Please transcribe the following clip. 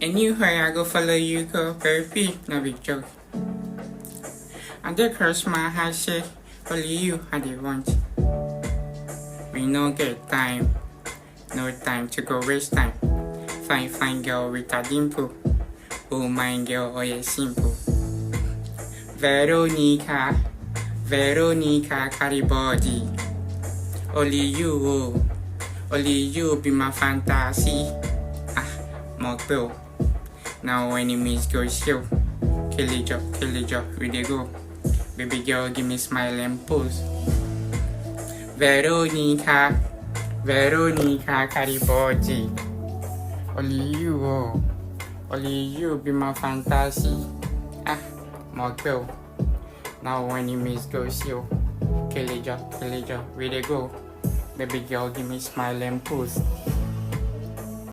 Anywhere I go follow you go, baby, no big joke. I dey cross my heart, say, only you I dey want. We no get time, no time to go waste time. Fine girl with a dimple. Oh my girl, oh yeah, simple. Veronica, carry body. Only you, oh, only you be my fantasy. Mockbill. Now enemies go show. Kill each up, we dey go. Baby girl, give me smile and pose. Veronica, carry body. Only you, oh, only you be my fantasy. Mockbill. Now enemies go show. Kill each up, we dey go. Baby girl, give me smile and pose.